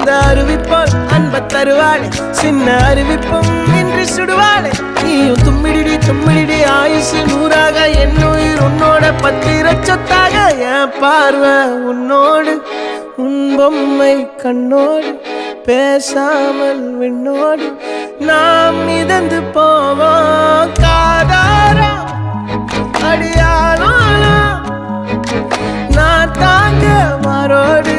அந்த அறிவிப்பால் அன்ப தருவாளே சின்ன அறிவிப்பும் இன்று சுடுவாளே நீயும் தும்மிடி தும்மிடி ஆயுசு நூறாக என் உயிர் உன்னோட பத்திர சொத்தாக என் பார்வை உன்னோடு உன் பொம்மை கண்ணோடு பேசாமல் விண்ணோடு நாம் மிதந்து போவோம் காதாரா அடியாளோ நான் தாங்க மாறோடு